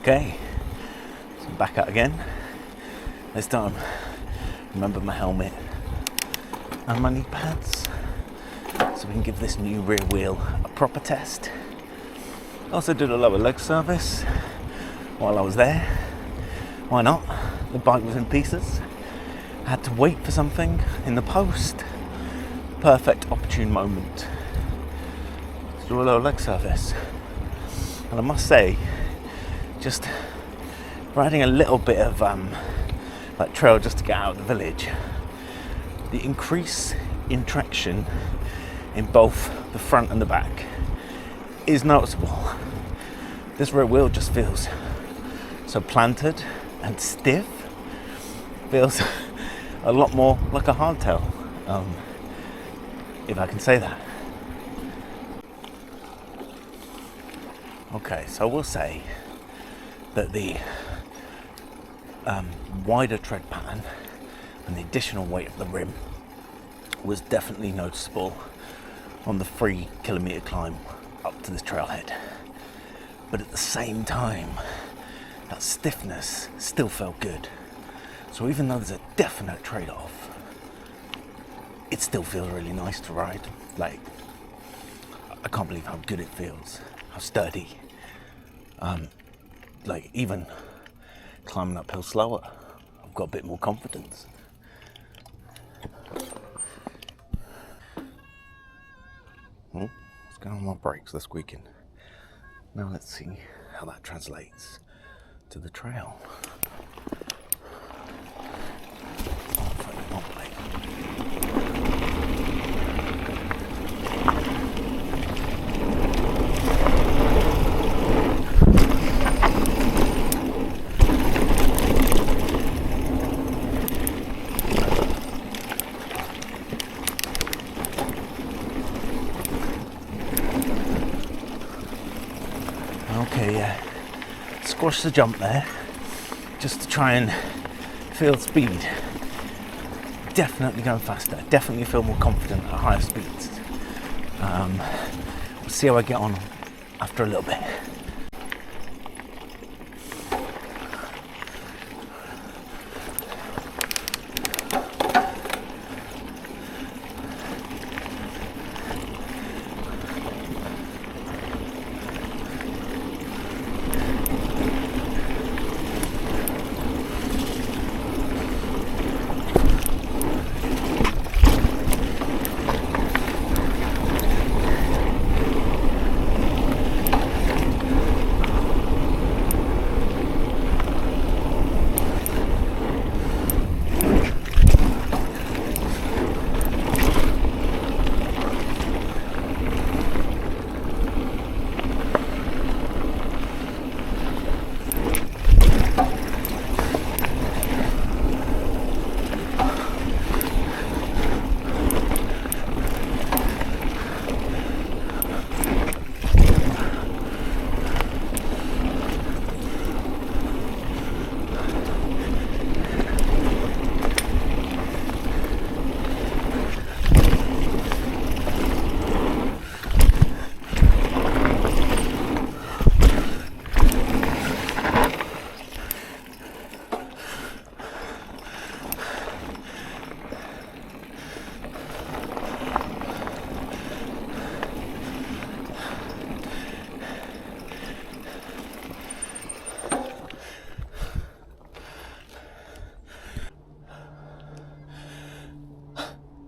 Okay, so I'm back out again. This time, remember my helmet and my knee pads, so we can give this new rear wheel a proper test. Also did a lower leg service while I was there. Why not? The bike was in pieces. I had to wait for something in the post. Perfect opportune moment to do a lower leg service. And I must say, just riding a little bit of like trail just to get out of the village, the increase in traction in both the front and the back is noticeable. This rear wheel just feels so planted and stiff. Feels a lot more like a hardtail, if I can say that. Okay, so I will say that the wider tread pattern and the additional weight of the rim was definitely noticeable on the 3 kilometre climb up to this trailhead. But at the same time, that stiffness still felt good. So even though there's a definite trade-off, it still feels really nice to ride. Like, I can't believe how good it feels, how sturdy. Like, even climbing uphill slower, I've got a bit more confidence. What's going on with my brakes? They're squeaking. Now let's see how that translates to the trail. Okay, yeah, squash the jump there, just to try and feel speed. Definitely going faster, definitely feel more confident at higher speeds. We'll see how I get on after a little bit.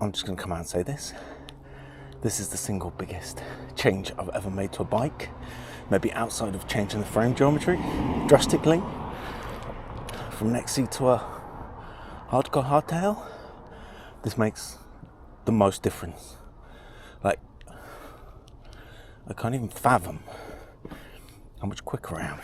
I'm just going to come out and say this. This is the single biggest change I've ever made to a bike. Maybe outside of changing the frame geometry drastically. From an XC to a hardcore hardtail, this makes the most difference. Like, I can't even fathom how much quicker I am.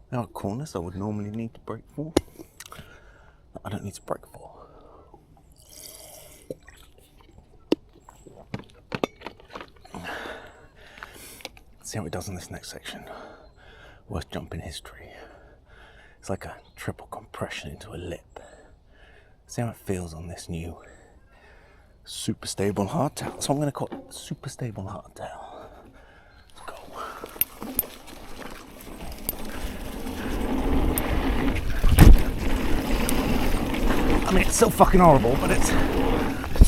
There are corners I would normally need to brake for, that I don't need to brake for. see how it does in this next section. Worst jump in history. It's like a triple compression into a lip. See how it feels on this new super stable hardtail. So I'm going to call it super stable hardtail. Let's go. I mean, it's still fucking horrible, but it's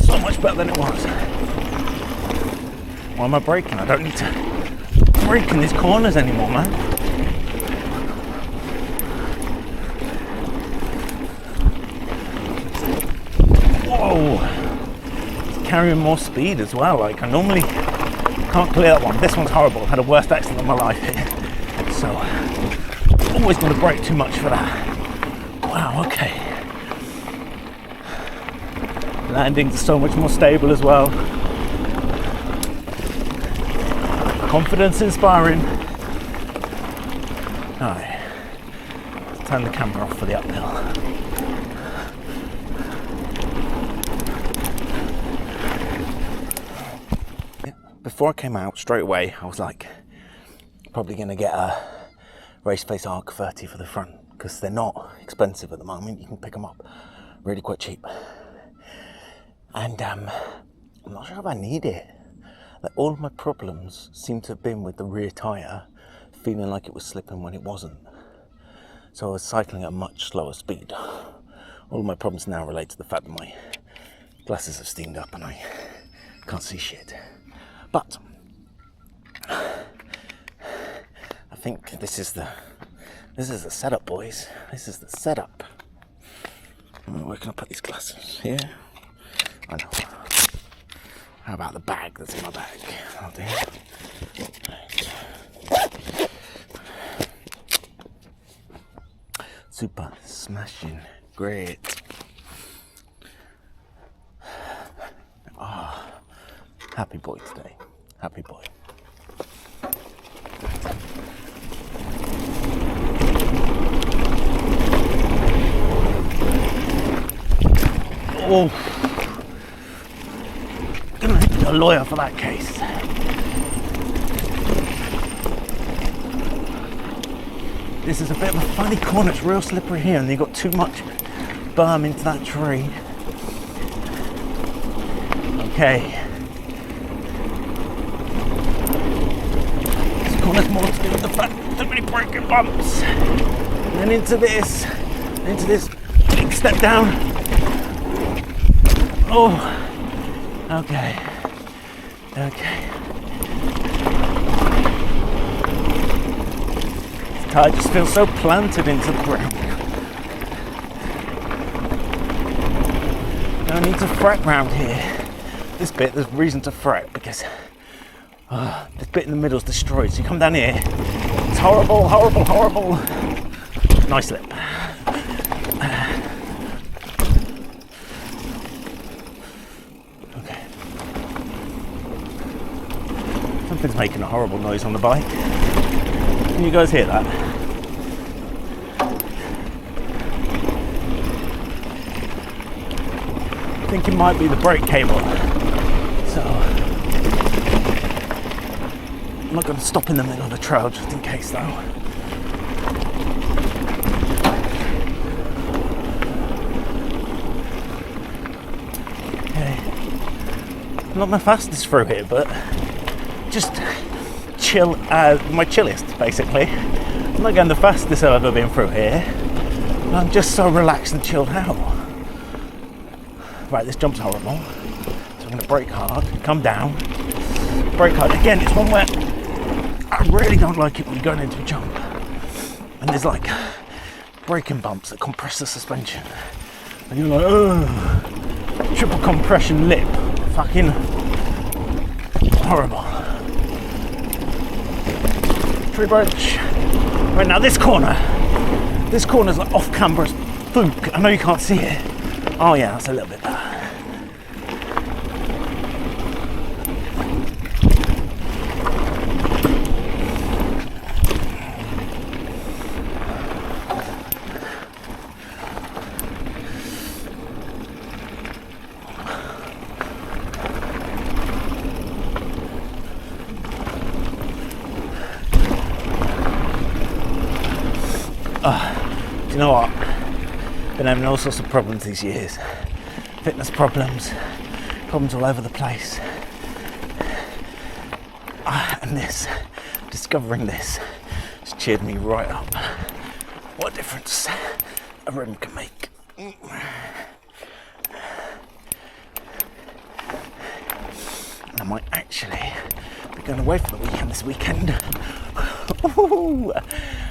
so much better than it was. Why am I braking? I don't need to brake in these corners anymore, man. Whoa! It's carrying more speed as well. Like, I normally can't clear that one. This one's horrible. I've had the worst accident of my life here. So, always going to brake too much for that. Wow, okay. Landings are so much more stable as well. Confidence inspiring. Alright, let's turn the camera off for the uphill. Yeah, before I came out, straight away, I was like, probably going to get a Race Face Arc 30 for the front, because they're not expensive at the moment. You can pick them up really quite cheap. And I'm not sure if I need it. Like, all of my problems seem to have been with the rear tyre feeling like it was slipping when it wasn't. So I was cycling at a much slower speed. All of my problems now relate to the fact that my glasses have steamed up and I can't see shit. But I think this is the setup, boys. This is the setup. Where can I put these glasses? Here? I know. How about the bag that's in my bag? I'll do. Right. Super smashing great. Ah, happy boy today. Happy boy. Oh. Gonna need a lawyer for that case. This is a bit of a funny corner. It's real slippery here, and you've got too much berm into that tree. Okay. This corner's more to do with the fact that too many braking bumps. And then into this big step down. Oh. Okay. This tyre just feels so planted into the ground. No need to fret round here. This bit, there's reason to fret because this bit in the middle is destroyed. So you come down here, it's horrible, horrible, horrible. Nice lip. Something's making a horrible noise on the bike. Can you guys hear that? I think it might be the brake cable. So I'm not going to stop in the middle of the trail just in case though. Okay. Not my fastest through here, but just chill, my chillest basically. I'm not going the fastest I've ever been through here, but I'm just so relaxed and chilled out. Right, this jump's horrible, so I'm going to brake hard, come down, brake hard. Again, it's one where I really don't like it when you're going into a jump and there's like braking bumps that compress the suspension and you're like, oh, triple compression lip, fucking horrible. Tree branch. Right, now this corner's like off camber as fuck. I know you can't see it. Oh yeah, that's a little bit better. you know what? Been having all sorts of problems these years. Fitness problems all over the place. And discovering this has cheered me right up. What a difference a room can make. And I might actually be going away for the weekend this weekend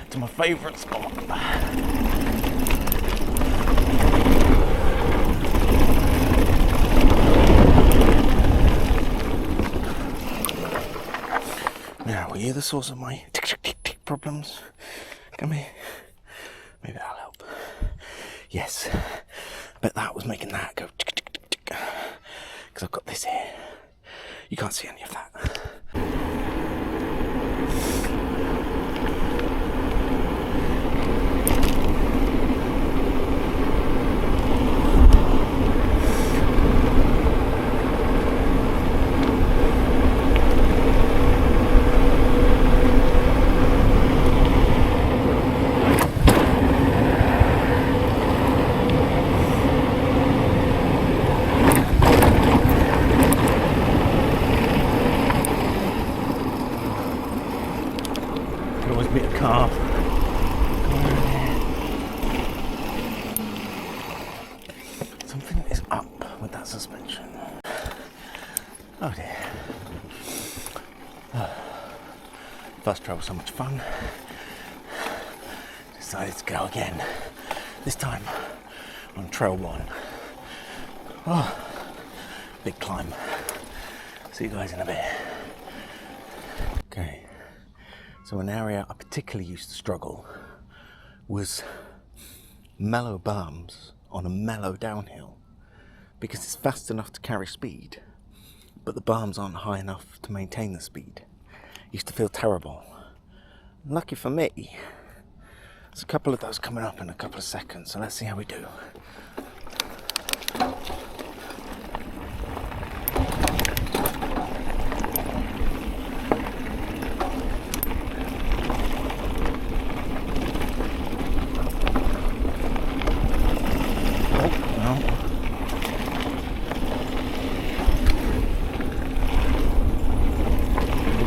to my favourite spot. Now, were you the source of my tick problems? Come here. Maybe that'll help. Yes. I bet that was making that go tick. Because I've got this here. You can't see any of that. Car. Something is up with that suspension. Oh dear. First try was so much fun. Decided to go again. This time on Trail 1. Oh, big climb. See you guys in a bit. Okay. So an area I particularly used to struggle was mellow berms on a mellow downhill, because it's fast enough to carry speed, but the berms aren't high enough to maintain the speed. Used to feel terrible. Lucky for me, there's a couple of those coming up in a couple of seconds, so let's see how we do.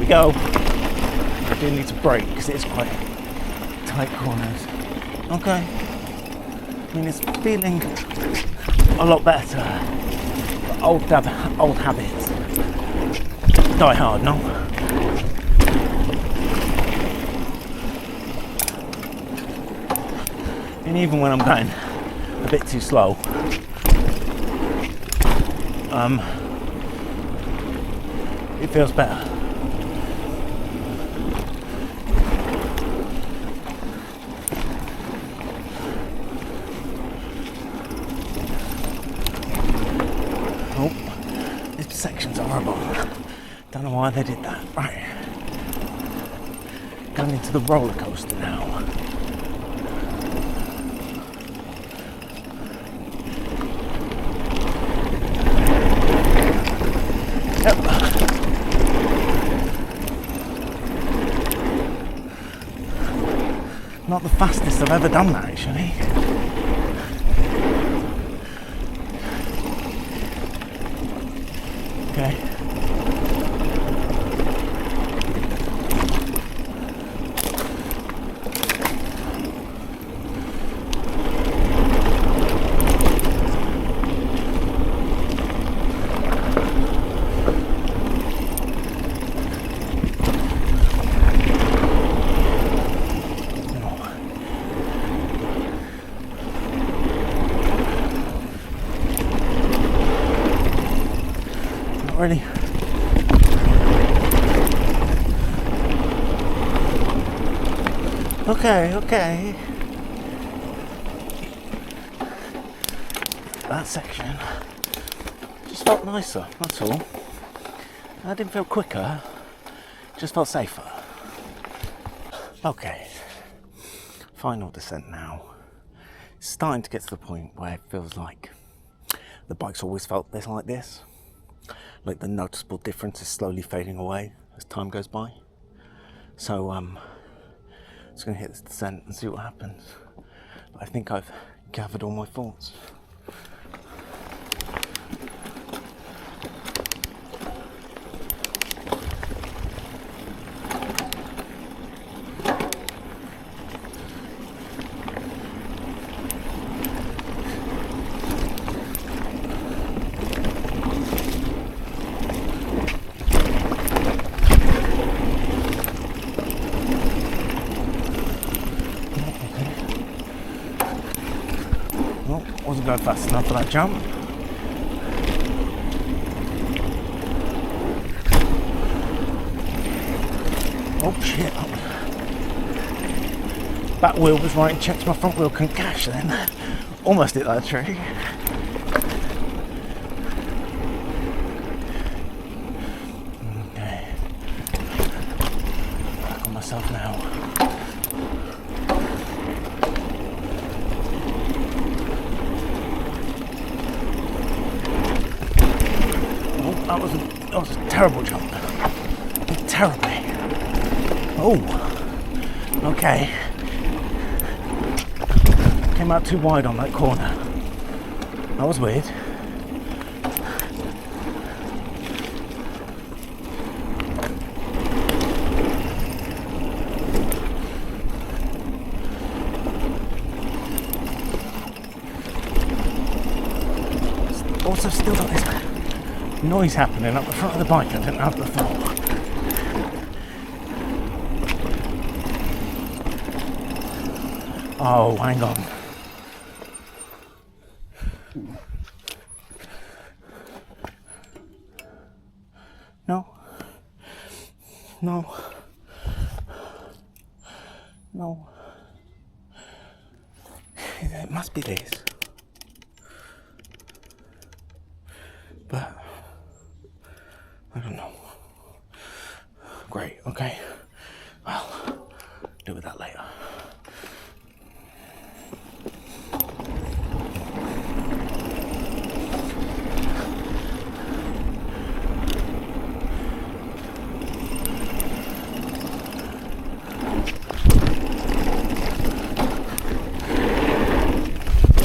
Go. I do need to brake because it's quite tight corners. Okay. I mean, it's feeling a lot better. But old habits die hard, no? And even when I'm going a bit too slow, it feels better. Section's horrible. Don't know why they did that. Right. Going into the roller coaster now. Yep. Not the fastest I've ever done that, actually. Okay. Ready? Okay. That section just felt nicer, that's all. I didn't feel quicker, just felt safer. Okay, final descent now. It's starting to get to the point where it feels like the bike's always felt this like this. Like the noticeable difference is slowly fading away as time goes by. So just gonna hit this descent and see what happens. But I think I've gathered all my thoughts. Wasn't going fast enough for that jump. Oh shit. Back wheel was right, checked my front wheel couldn't catch then. Almost hit that tree. Okay. Back on myself now. That was a terrible jump. Terribly. Oh, okay. Came out too wide on that corner. That was weird. Also still got this noise happening up the front of the bike I didn't have before. Oh, hang on. No. No. No. It must be this. But I don't know. Great, okay. Well, deal with that later.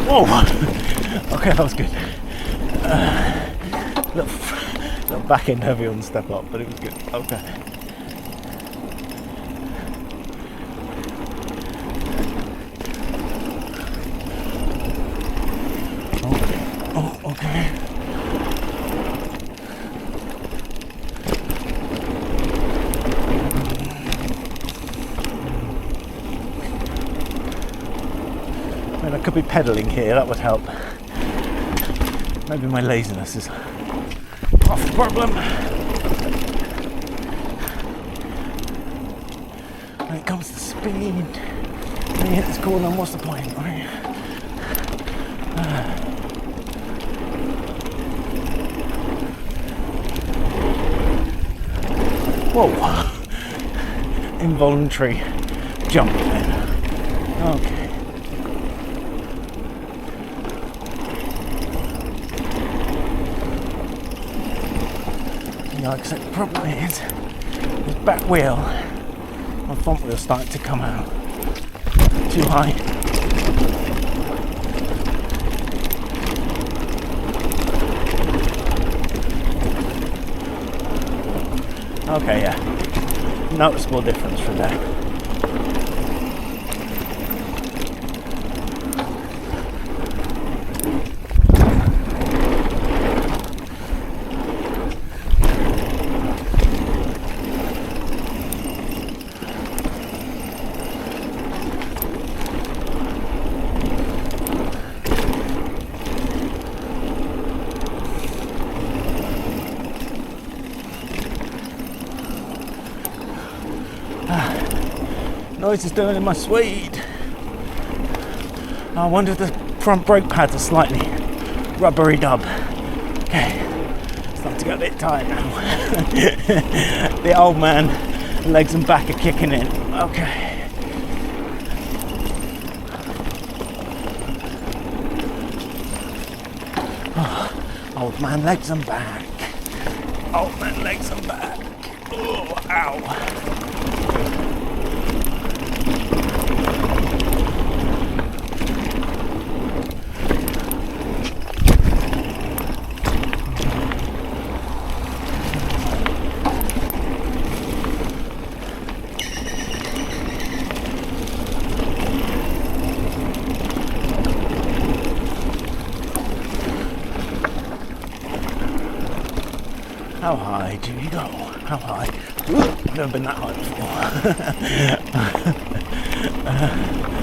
Whoa! Okay, that was good. Little back end heavy on the step up, but it was good. Okay. Oh, okay. I mean, I could be pedalling here, that would help. Maybe my laziness is half the problem. When it comes to speed, when you hit this corner, what's the point, right? Whoa! Involuntary jump then. Okay. Like I said, the problem is this back wheel, my front wheel starting to come out too high. Okay, yeah, noticeable difference from there. Noise is doing in my suede. I wonder if the front brake pads are slightly rubbery dub. Okay, starting to get a bit tired now. The old man legs and back are kicking in. Okay. Oh, old man legs and back. Old man legs and back. Oh, ow. How high do you go? How high? Ooh, I've never been that high before.